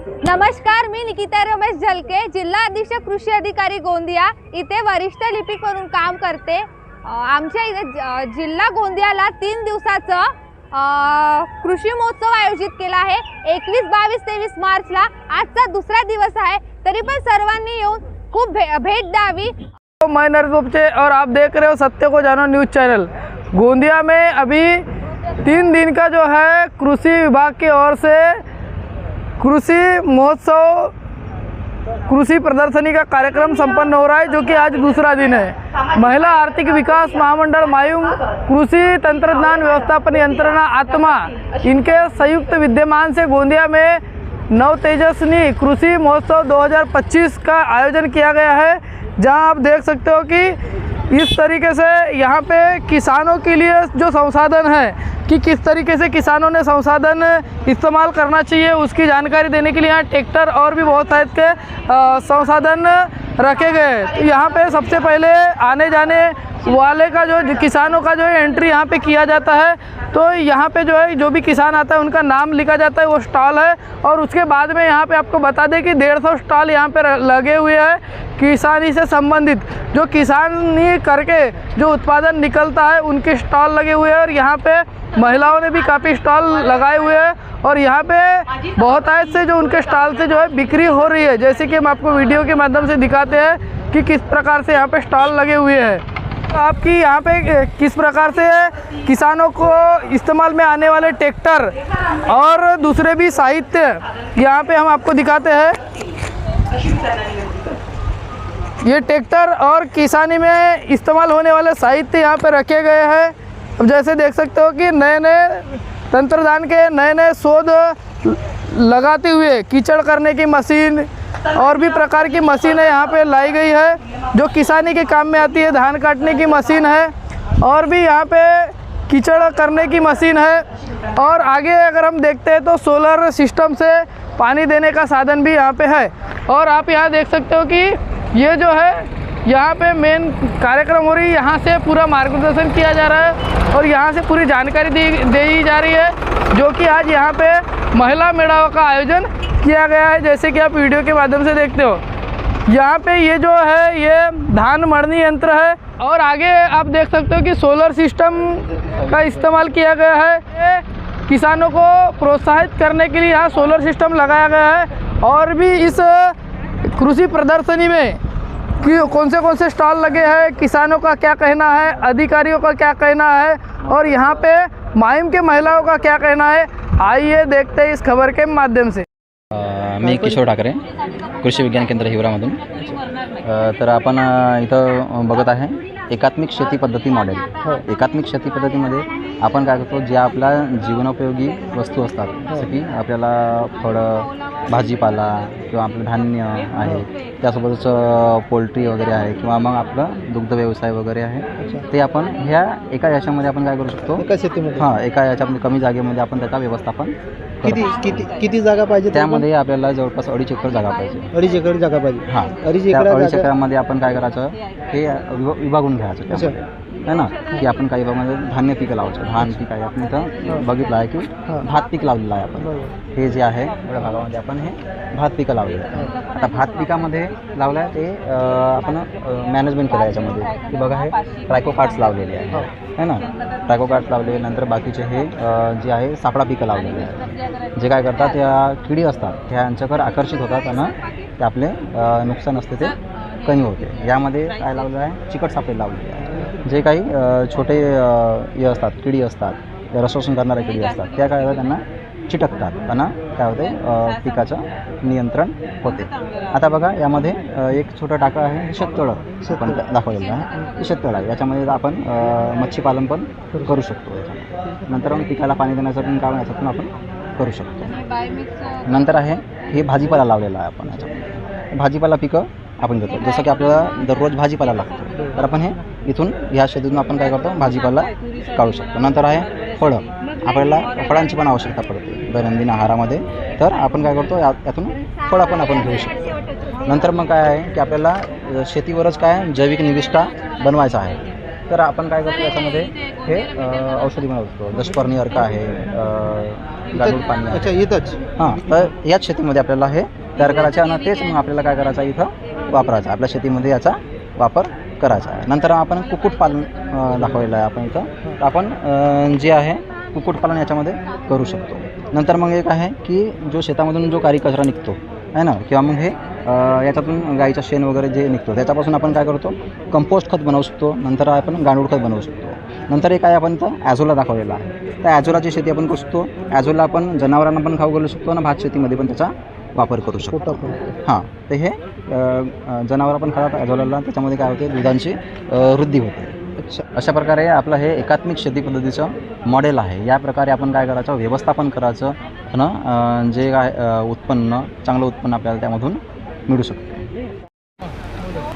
नमस्कार, मी निकिता रमेश झलके, जिल्हा अधीक्षक कृषी अधिकारी गोंदिया इथे वरिष्ठ लिपिक म्हणून काम करते। आमच्या इथे जिल्हा गोंदियाला 3 दिवसाचा कृषी महोत्सव आयोजित केला आहे। 21, 22, 23 मार्चला आजचा दुसरा दिवस आहे, तरी पण सर्वांनी येऊन खूप भेट द्यावी। मैं नरगुप्ते और आप देख रहे हो सत्य को जानो न्यूज़ चैनल। गोंदिया में अभी 3 दिन का जो है कृषि विभाग की ओर से कृषि महोत्सव कृषि प्रदर्शनी का कार्यक्रम संपन्न हो रहा है, जो कि आज दूसरा दिन है। महिला आर्थिक विकास महामंडल मायूम, कृषि तंत्रज्ञान व्यवस्थापन यंत्रणा आत्मा, इनके संयुक्त विद्यमान से गोंदिया में नव तेजस्वी कृषि महोत्सव 2025 का आयोजन किया गया है, जहां आप देख सकते हो कि इस तरीके से यहाँ पे किसानों के लिए जो संसाधन है कि किस तरीके से किसानों ने संसाधन इस्तेमाल करना चाहिए, उसकी जानकारी देने के लिए यहाँ ट्रैक्टर और भी बहुत टाइप के संसाधन रखे गए। तो यहाँ पे सबसे पहले आने जाने वाले का जो किसानों का जो है एंट्री यहाँ पे किया जाता है। तो यहाँ पे जो है जो भी किसान आता है उनका नाम लिखा जाता है, वो स्टॉल है। और उसके बाद में यहाँ पे आपको बता दें कि 150 स्टॉल यहाँ पे लगे हुए हैं किसानी से संबंधित, जो किसानी करके जो उत्पादन निकलता है उनके स्टॉल लगे हुए हैं। और यहाँ पे महिलाओं ने भी काफ़ी स्टॉल लगाए हुए हैं और यहाँ पे बहुत आयत से जो उनके स्टॉल से जो है बिक्री हो रही है, जैसे कि हम आपको वीडियो के माध्यम से दिखाते हैं कि किस प्रकार से यहाँ पे स्टॉल लगे हुए हैं। आपकी यहाँ पे किस प्रकार से किसानों को इस्तेमाल में आने वाले ट्रैक्टर और दूसरे भी साहित्य यहाँ पे हम आपको दिखाते हैं। ये ट्रैक्टर और किसानी में इस्तेमाल होने वाले साहित्य यहाँ पे रखे गए हैं। अब जैसे देख सकते हो कि नए नए तंत्रज्ञान के नए नए शोध लगाते हुए कीचड़ करने की मशीन और भी प्रकार की मशीनें यहाँ पे लाई गई है, जो किसानी के काम में आती है। धान काटने की मशीन है और भी यहाँ पे कीचड़ करने की मशीन है। और आगे अगर हम देखते हैं तो सोलर सिस्टम से पानी देने का साधन भी यहाँ पे है। और आप यहाँ देख सकते हो कि ये जो है यहाँ पे मेन कार्यक्रम हो रही है, यहाँ से पूरा मार्गदर्शन किया जा रहा है और यहाँ से पूरी जानकारी दी जा रही है, जो कि आज यहाँ पे महिला मेड़ावा का आयोजन किया गया है। जैसे कि आप वीडियो के माध्यम से देखते हो, यहाँ पे ये जो है ये धान मड़नी यंत्र है। और आगे आप देख सकते हो कि सोलर सिस्टम का इस्तेमाल किया गया है। किसानों को प्रोत्साहित करने के लिए यहाँ सोलर सिस्टम लगाया गया है। और भी इस कृषि प्रदर्शनी में कि कौन से स्टॉल लगे हैं, किसानों का क्या कहना है, अधिकारियों का क्या कहना है और यहाँ पे मायूम के महिलाओं का क्या कहना है, आइए देखते हैं इस खबर के माध्यम से। मी किशोर ठाकरे, कृषी विज्ञान केंद्र हिवरामधून। तर आपण इथं बघत आहे एकात्मिक शेती पद्धती मॉडेल। एकात्मिक शेती पद्धतीमध्ये आपण काय करतो, जे आपल्या जीवनोपयोगी वस्तू असतात, जसं की आपल्याला फळं, भाजीपाला किंवा आपलं धान्य आहे, त्यासोबतच पोल्ट्री वगैरे आहे किंवा मग आपलं दुग्ध व्यवसाय वगैरे आहे, ते आपण ह्या एका याच्यामध्ये आपण काय करू शकतो, एका शेतीमध्ये हां एका याच्यामध्ये कमी जागेमध्ये आपण त्याचा व्यवस्थापन किती जागा पाहिजे? त्यामध्ये आपल्याला जवळपास 2.5 एकर जागा पाहिजे। 2.5 एकर जागा पाहिजे। हां, 2.5 एकरामध्ये आपण काय करायचं, हे विभागून घ्यायचं त्यामध्ये, है ना, की आपण काही भागामध्ये धान्य पिकं लावायचं। धान पीक आहे, आपण इथं बघितलं आहे की भात पीक लावलेलं आहे आपण। हे जे आहे एवढ्या भागामध्ये आपण हे भात पिकं लावलेलं आहे। आता भात पिकामध्ये लावलं आहे ते आपण मॅनेजमेंट केलं याच्यामध्ये, की बघा हे ट्रायकोकार्ड्स लावलेले आहे, है ना, ट्रायकोकार्ड्स लावले। नंतर बाकीचे हे जे आहे सापळा पिकं लावलेले आहे, जे काय करतात त्या किडी असतात ह्यांच्याकडे आकर्षित होतात आणि ते आपले नुकसान असते ते कमी होते। यामध्ये काय लावलं आहे, चिकट सापळे लावलेले आहे, जे काही छोटे हे असतात, किडी असतात, रसोषण करणाऱ्या किडी असतात, त्या काय होतात त्यांना चिटकतात आणि काय होते पिकाचं नियंत्रण होते। आता बघा यामध्ये एक छोटा टाका आहे, शेततळं आपण दाखवलेलं आहे, शेततळं आहे। याच्यामध्ये आपण मच्छीपालन पण करू शकतो। याच्यामध्ये नंतर मग पिकाला पाणी देण्यासाठी काय याच्यातून आपण करू शकतो। नंतर आहे हे भाजीपाला लावलेला आहे आपण। याच्यामध्ये भाजीपाला पिकं आपण घेतो, जसं की आपल्याला दररोज भाजीपाला लागतो, तर आपण हे इथून ह्या शेतीतून आपण काय करतो, भाजीपाला काढू शकतो। नंतर आहे फळं, आपल्याला फळांची पण आवश्यकता पडते दैनंदिन आहारामध्ये, तर आपण काय करतो यातून फळं पण आपण घेऊ शकतो। नंतर मग काय आहे की आपल्याला शेतीवरच काय जैविक निविष्ठा बनवायचा आहे, तर आपण काय करतो याच्यामध्ये हे औषधी बनवतो. दशपर्णी अर्क आहे, गांडूळ पाणी अच्छा आहे. इथंच हां, तर याच शेतीमध्ये आपल्याला हे तयार करायचं आहे आणि तेच मग आपल्याला काय करायचं आहे इथं वापरायचं आहे. आपल्या शेतीमध्ये याचा वापर करायचा आहे. नंतर आपण कुक्कुटपालन दाखवलेलं आहे आपण इथं. तर आपण जे आहे कुक्कुटपालन याच्यामध्ये करू शकतो. नंतर मग एक आहे की जो शेतामधून जो काही कचरा निघतो आहे ना, किंवा मग हे याच्यातून गाईचं शेण वगैरे जे निघतो त्याच्यापासून आपण काय करतो कंपोस्ट खत बनवू शकतो. नंतर आपण गांडूळ खत बनवू शकतो. नंतर एक आहे आपण इथं ॲझोला दाखवलेला आहे. त्या ॲझोलाची शेती आपण करू शकतो. ॲझोला आपण जनावरांना पण खाऊ घालू शकतो आणि भात शेतीमध्ये पण त्याचा वापर करू शकतो. हां, तर हे जनावरं पण खातात ॲझोलाला. त्याच्यामध्ये काय होते दुधांची वृद्धी होते. अशा प्रकारे आपलं हे एकात्मिक शेती पद्धतीचं मॉडेल आहे. या प्रकारे आपण काय करायचं व्यवस्थापन करायचं आणि जे काय उत्पन्न चांगलं उत्पन्न आपल्याला त्यामधून मिळू शकतं.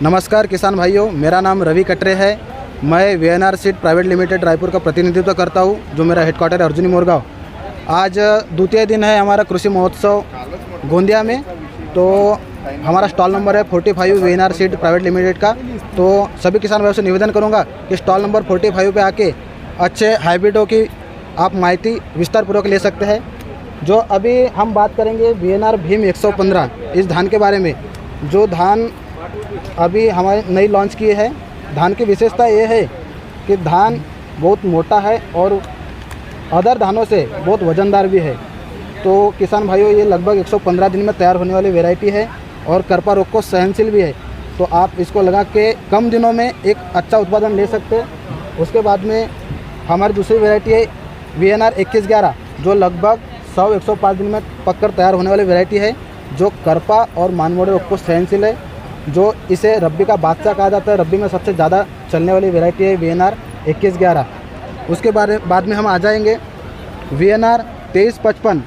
नमस्कार किसान भाइयों, मेरा नाम रवि कटरे है। मैं VNR seed private limited Raipur का प्रतिनिधित्व करता हूँ, जो मेरा हेडक्वार्टर है अर्जुनी मोरगांव। आज द्वितीय दिन है हमारा कृषि महोत्सव गोंदिया में। तो हमारा स्टॉल नंबर है 45 VNR सीड प्राइवेट लिमिटेड का। तो सभी किसान भाइयों से निवेदन करूंगा कि स्टॉल नंबर 45 पे आके अच्छे हाइब्रिडों की आप माहिती विस्तारपूर्वक ले सकते हैं। जो अभी हम बात करेंगे VNR भीम 115 इस धान के बारे में। जो धान अभी हमारे नई लॉन्च की है, धान की विशेषता ये है कि धान बहुत मोटा है और अदर धानों से बहुत वज़नदार भी है। तो किसान भाइयों ये लगभग 115 दिन में तैयार होने वाली वैरायटी है और करपा रोग को सहनशील भी है। तो आप इसको लगा के कम दिनों में एक अच्छा उत्पादन ले सकते हैं। उसके बाद में हमारी दूसरी वैरायटी है VNR 2111, जो लगभग 100-105 दिन में पककर तैयार होने वाली वैरायटी है, जो करपा और मानमोड़े रोग को सहनशील है, जो इसे रब्बी का बादशाह कहा जाता है। रब्बी में सबसे ज़्यादा चलने वाली वैरायटी है VNR 2111। उसके बाद में हम आ जाएंगे VNR 2355,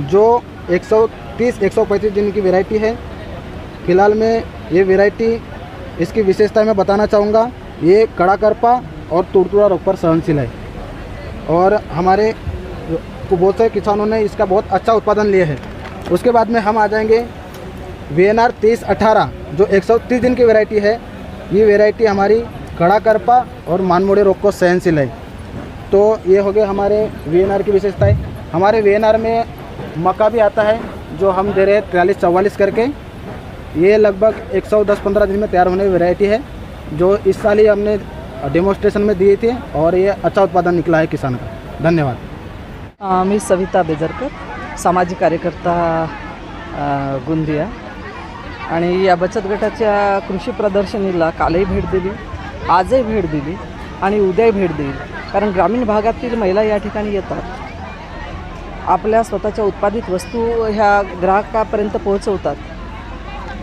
जो 130-135 दिन की वैरायटी है। फ़िलहाल में ये वैरायटी इसकी विशेषता मैं बताना चाहूँगा, ये कड़ा करपा और तुड़तुड़ा रोग पर सहनशील है और हमारे बहुत से किसानों ने इसका बहुत अच्छा उत्पादन लिया है। उसके बाद में हम आ जाएंगे VNR 3018, जो 130 दिन की वैरायटी है। ये वैरायटी हमारी कड़ा करपा और मानमोड़े रोग को सहनशील है। तो ये हो गए हमारे VNR की विशेषताएं। हमारे VNR में मक्का भी आता है, जो हम दे रहे हैं 4344 करके। ये लगभग 110-15 दिन में तैयार होने की वैरायटी है, जो इस साल ही हमने डेमोन्स्ट्रेशन में दिए थे और ये अच्छा उत्पादन निकला है किसान का। धन्यवाद। मी सविता बेदरकर, सामाजिक कार्यकर्ता गोंदिया, आणि या बचत गटाच्या कृषी प्रदर्शनीला कालही भेट दिली, आजही भेट दिली आणि उद्याही भेट देईल. कारण ग्रामीण भागातील महिला या ठिकाणी येतात, आपल्या स्वतःच्या उत्पादित वस्तू ह्या ग्राहकापर्यंत पोहोचवतात.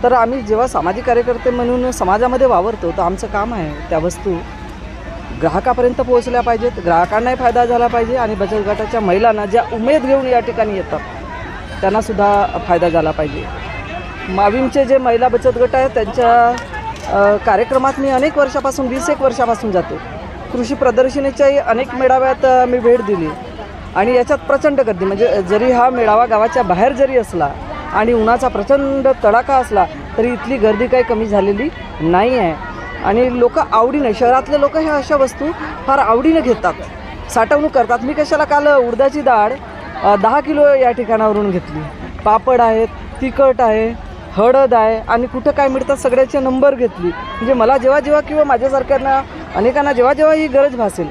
तर आम्ही जेव्हा सामाजिक कार्यकर्ते म्हणून समाजामध्ये वावरतो, तर आमचं काम आहे त्या वस्तू ग्राहकापर्यंत पोहोचल्या पाहिजेत, ग्राहकांनाही फायदा झाला पाहिजे आणि बचत गटाच्या महिलांना ज्या उमेद घेऊन या ठिकाणी येतात त्यांनासुद्धा फायदा झाला पाहिजे. माविमचे जे महिला बचत गट आहेत त्यांच्या कार्यक्रमात मी अनेक वर्षापासून 20-1 वर्षापासून जाते. कृषी प्रदर्शनीच्याही अनेक मेळाव्यात मी भेट दिली आणि याच्यात प्रचंड गर्दी. म्हणजे जरी हा मेळावा गावाच्या बाहेर जरी असला आणि उन्हाचा प्रचंड तडाखा असला तरी इथली गर्दी काही कमी झालेली नाही आहे. आणि लोक आवडीने, शहरातले लोक ह्या अशा वस्तू फार आवडीने घेतात, साठवणूक करतात. मी कशाला काल उडदाची डाळ 10 किलो या ठिकाणावरून घेतली. पापड आहेत, तिखट आहे, हळद आहे आणि कुठं काय मिळतात सगळ्याचे नंबर घेतली. म्हणजे मला जेव्हा जेव्हा किंवा माझ्यासारख्यांना अनेकांना जेव्हा जेव्हा ही गरज भासेल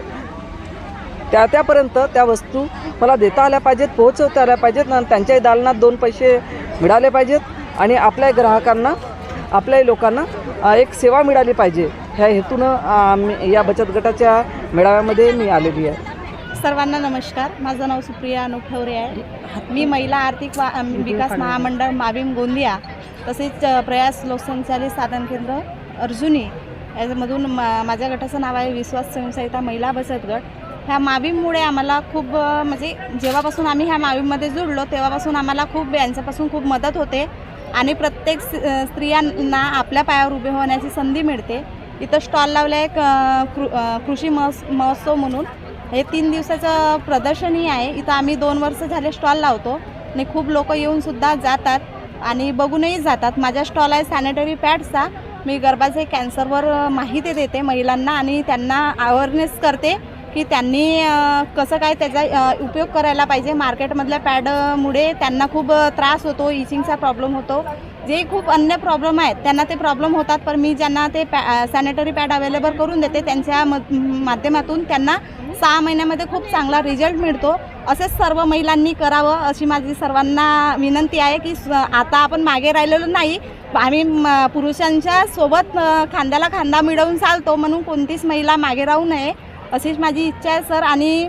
त्यापर्यंत त्या वस्तू मला देता आल्या पाहिजेत, पोहोचवता आल्या पाहिजेत आणि त्यांच्याही दालनात 2 पैसे मिळाले पाहिजेत आणि आपल्या ग्राहकांना, आपल्याही लोकांना एक सेवा मिळाली पाहिजे. ह्या हेतूनं या बचत गटाच्या मेळाव्यामध्ये मी आलेली आहे. सर्वांना नमस्कार. माझं नाव सुप्रिया नोखवरे आहे. मी महिला आर्थिक विकास महामंडळ माविम गोंदिया तसेच प्रयास लोकसंचालित साधन केंद्र अर्जुनी यामधून माझ्या गटाचं नाव आहे विश्वास स्वयंसहायता महिला बचत गट. ह्या माविममुळे आम्हाला खूप म्हणजे जेव्हापासून आम्ही ह्या माविममध्ये जुळलो तेव्हापासून आम्हाला खूप यांच्यापासून खूप मदत होते आणि प्रत्येक स्त्रियांना आपल्या पायावर उभे होण्याची संधी मिळते. इथं स्टॉल लावला आहे कृषी महोत्सव म्हणून. हे 3 दिवसाचं प्रदर्शनी आहे. इथं आम्ही 2 वर्ष झाले स्टॉल लावतो आणि खूप लोक येऊनसुद्धा जातात आणि बघूनही जातात. माझा स्टॉल आहे सॅनिटरी पॅड्सचा. मी गर्भाशय कॅन्सरवर माहिती देते महिलांना आणि त्यांना अवेअरनेस करते की त्यांनी कसं काय त्याचा उपयोग करायला पाहिजे. मार्केटमधल्या पॅडमुळे त्यांना खूप त्रास होतो, इचिंगचा प्रॉब्लेम होतो, जे खूप अन्य प्रॉब्लेम आहेत त्यांना ते प्रॉब्लेम होतात. पण मी ज्यांना ते सॅनिटरी पॅड अवेलेबल करून देते त्यांच्या माध्यमातून त्यांना 6 महिन्यामध्ये खूप चांगला रिझल्ट मिळतो. असेच सर्व महिलांनी करावं अशी माझी सर्वांना विनंती आहे की आता आपण मागे राहिलेलो नाही, आम्ही पुरुषांच्या सोबत खांद्याला खांदा मिळवून चालतो, म्हणून कोणतीच महिला मागे राहू नये अशीच माझी इच्छा आहे सर. आणि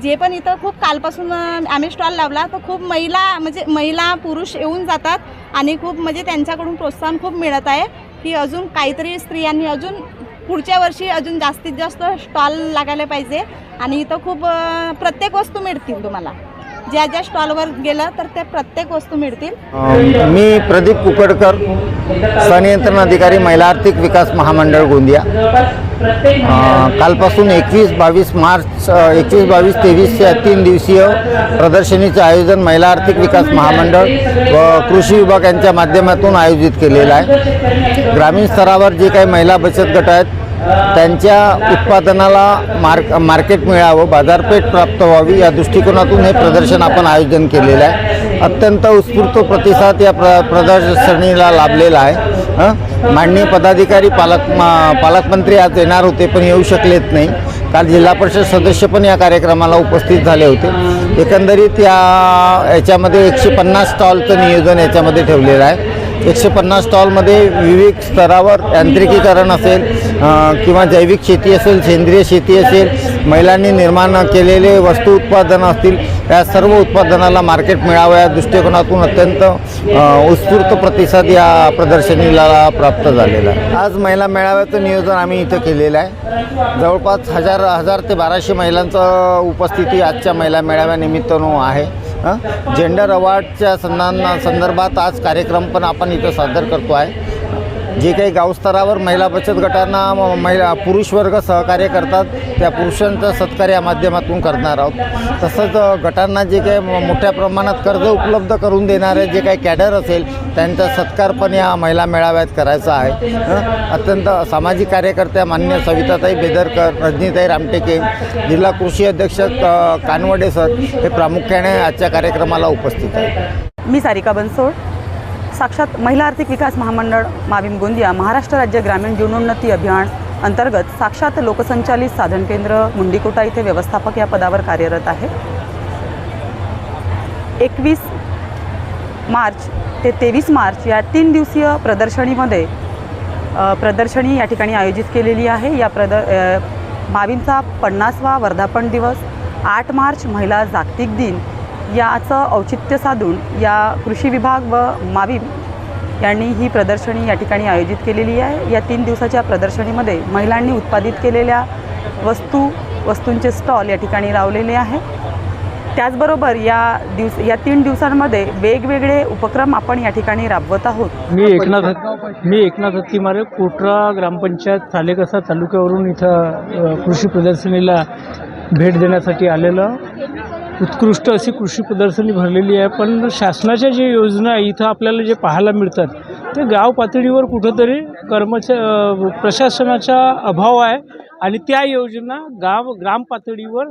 जे पण इथं खूप कालपासून आम्ही स्टॉल लावला तर खूप महिला पुरुष येऊन जातात आणि खूप म्हणजे त्यांच्याकडून प्रोत्साहन खूप मिळत आहे की अजून काहीतरी स्त्रियांनी अजून पुढच्या वर्षी अजून जास्तीत जास्त स्टॉल लागायला पाहिजे. आणि इथं खूप प्रत्येक वस्तू मिळतील तुम्हाला, ज्या ज्या स्टॉलवर गेलं तर त्या प्रत्येक वस्तू मिळतील. मी प्रदीप कुकडकर, संनियंत्रण अधिकारी महिला आर्थिक विकास महामंडळ गोंदिया. कालपासून 21-22 मार्च 21-22-23 या 3 दिवसीय प्रदर्शनीचे आयोजन महिला आर्थिक विकास महामंडळ व कृषी विभाग यांच्या माध्यमातून आयोजित केलेलं आहे. ग्रामीण स्तरावर जे काही महिला बचत गट आहेत त्यांच्या उत्पादनाला मार्केट मिळावं, बाजारपेठ प्राप्त व्हावी या दृष्टिकोनातून हे प्रदर्शन आपण आयोजन केलेलं आहे. अत्यंत उत्स्फूर्त प्रतिसाद या प्रदर्शनीला लाभलेला आहे. माननीय पदाधिकारी पालकमंत्री आज येणार होते पण येऊ शकलेत नाही. काल जिल्हा परिषद सदस्य पण या कार्यक्रमाला उपस्थित झाले होते. एकंदरीत याच्यामध्ये 150 स्टॉलचं नियोजन याच्यामध्ये ठेवलेलं आहे. 150 स्टॉलमध्ये विविध स्तरावर यांत्रिकीकरण असेल किंवा जैविक शेती असेल, सेंद्रिय शेती असेल, महिलांनी निर्माण केलेले वस्तू उत्पादनं असतील, या सर्व उत्पादनाला मार्केट मिळावं या दृष्टिकोनातून अत्यंत उत्स्फूर्त प्रतिसाद या प्रदर्शनीला प्राप्त झालेला आहे. आज महिला मेळाव्याचं नियोजन आम्ही इथं केलेलं आहे. जवळपास 1000 ते 1200 महिलांचं उपस्थिती आजच्या महिला मेळाव्यानिमित्तानं आहे. जेंडर अवॉर्डच्या संदर्भात आज कार्यक्रम पण आपण इथं सादर करतो आहे. जे काही गावस्तरावर महिला बचत गटांना पुरुष वर्ग सहकार्य करतात त्या पुरुषांचा सत्कार या माध्यमातून करणार आहोत. तसंच गटांना जे काही मोठ्या प्रमाणात कर्ज उपलब्ध करून देणारे जे काही कॅडर असेल त्यांचा सत्कार पण या महिला मेळाव्यात करायचा आहे. अत्यंत सामाजिक कार्यकर्त्या मान्य सविताताई बेदरकर, रजनीताई रामटेके, जिल्हा कृषी अध्यक्ष कानवडे सर हे प्रामुख्याने आजच्या कार्यक्रमाला उपस्थित आहेत. मी सारिका बनसोड, साक्षात महिला आर्थिक विकास महामंडळ माविम गोंदिया महाराष्ट्र राज्य ग्रामीण जीवनोन्नती अभियान अंतर्गत साक्षात लोकसंचालित साधन केंद्र मुंडीकोटा इथे व्यवस्थापक या पदावर कार्यरत आहे. 21 मार्च ते 23 मार्च या 3 दिवसीय प्रदर्शनी या ठिकाणी आयोजित केलेली आहे. या माविमचा 50वा वर्धापन दिवस, 8 मार्च महिला जागतिक दिन याचं औचित्य साधून या कृषी विभाग व माविम यांनी ही प्रदर्शनी या ठिकाणी आयोजित केलेली आहे. या 3 दिवसाच्या प्रदर्शनीमध्ये महिलांनी उत्पादित केलेल्या वस्तूंचे स्टॉल या ठिकाणी लावलेले आहे. त्याचबरोबर या 3 दिवसांमध्ये वेगवेगळे उपक्रम आपण या ठिकाणी राबवत आहोत. मी एकनाथ हत्तीमारे, कोटरा ग्रामपंचायत सालेकसा तालुक्यावरून इथं कृषी प्रदर्शनीला भेट देण्यासाठी आलेलं. उत्कृष्ट अशी कृषी प्रदर्शनी भरलेली आहे. पण शासनाच्या जे योजना इथं आपल्याला जे पाहायला मिळतात ते गाव पातळीवर कुठंतरी प्रशासनाचा अभाव आहे आणि त्या योजना ग्राम पातळीवर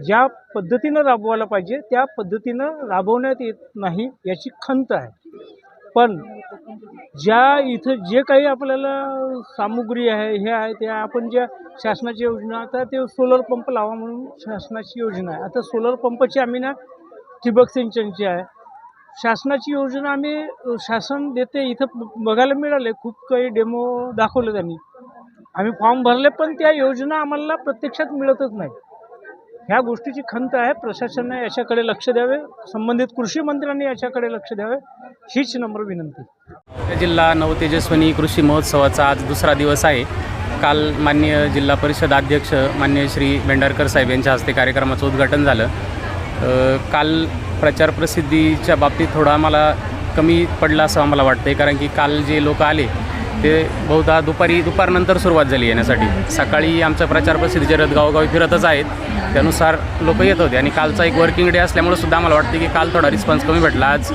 ज्या पद्धतीनं राबवायला पाहिजे त्या पद्धतीनं राबवण्यात येत नाही याची खंत आहे. पण इथं जे काही आपल्याला सामुग्री आहे हे आहे ते आपण ज्या शासनाची योजना, आता ते सोलर पंप लावा म्हणून शासनाची योजना आहे. आता सोलर पंपची आम्ही ना ठिबक सिंचनची आहे. शासनाची योजना आम्ही शासन देते इथं बघायला मिळाले, खूप काही डेमो दाखवले त्यांनी, आम्ही फॉर्म भरले पण त्या योजना आम्हाला प्रत्यक्षात मिळतच नाही. ह्या गोष्टीची खंत आहे. प्रशासनाने याच्याकडे लक्ष द्यावे, संबंधित कृषी मंत्र्यांनी याच्याकडे लक्ष द्यावे हीच नम्र विनंती. जिल्हा नवतेजस्विनी कृषी महोत्सवाचा आज दुसरा दिवस आहे. काल माननीय जिल्हा परिषद अध्यक्ष माननीय श्री भेंडारकर साहेब यांच्या हस्ते कार्यक्रमाचं उद्घाटन झालं. काल प्रचार प्रसिद्धीच्या बाबतीत थोडा आम्हाला कमी पडला असं आम्हाला वाटतं आहे, कारण की काल जे लोक आले ते बहुधा दुपारनंतर सुरुवात झाली येण्यासाठी. सकाळी आमचा प्रचार प्रसिद्धीचे रथ गावोगावी फिरतच आहेत, त्यानुसार लोक येत होते आणि कालचा एक वर्किंग डे असल्यामुळे सुद्धा आम्हाला वाटते की काल थोडा रिस्पॉन्स कमी भेटला. आज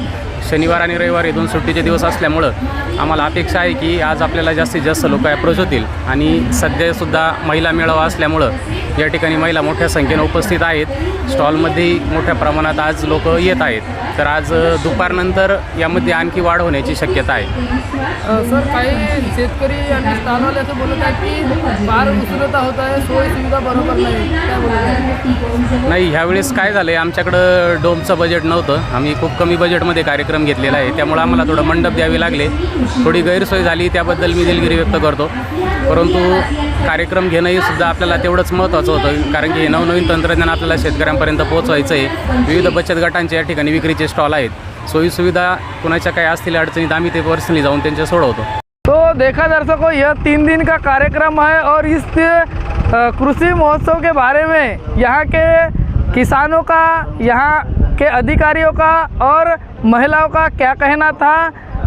शनिवार आणि रविवार हे 2 सुट्टीचे दिवस असल्यामुळं आम्हाला अपेक्षा आहे की आज आपल्याला जास्तीत जास्त लोक अप्रोच होतील आणि सध्यासुद्धा महिला मेळावा असल्यामुळं या ठिकाणी महिला मोठ्या संख्येनं उपस्थित आहेत। स्टॉलमध्ये मोठ्या प्रमाणात आज लोक येत आहेत, तर आज दुपारनंतर यामध्ये आणखी वाढ होण्याची शक्यता आहे। सर, काही शेतकरी आणि स्टॉलवाले असं बोलत आहेत की फार उष्णता होत आहे, सोयी सुविधा बरोबर नाही, काय बोलत आहे? नाही, ह्यावेळेस काय झालं आहे, आमच्याकडं डोमचं बजेट नव्हतं, आम्ही खूप कमी बजेटमध्ये कार्यक्रम घेतलेला आहे, त्यामुळे आम्हाला थोडं मंडप द्यावे लागले, थोडी गैरसोय झाली, त्याबद्दल मी दिलगिरी व्यक्त करतो। परंतु कार्यक्रम घेणंही सुद्धा आपल्याला तेवढंच महत्त्वाचं होतं, कारण की हे नवनवीन तंत्रज्ञान आपल्याला शेतकऱ्यांपर्यंत पोहोचवायचं आहे। विविध बचत गटांचे या ठिकाणी विक्रीचे स्टॉल आहेत, सोयीसुविधा कुणाच्या काही असतील अडचणीत आम्ही ते पर्सनली जाऊन त्यांच्या सोडवतो। तो देखा दर्शकों, यह 3 दिन का कार्यक्रम है और इस कृषि महोत्सव के बारे में यहाँ के किसानों का, यहाँ के अधिकारियों का और महिलाओं का क्या कहना था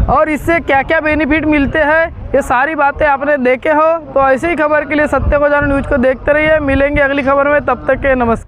और इससे क्या क्या बेनिफिट मिलते हैं, ये सारी बातें आपने देखे हो। तो ऐसी ही खबर के लिए सत्य को जानो न्यूज़ को देखते रहिए। मिलेंगे अगली खबर में, तब तक के नमस्कार।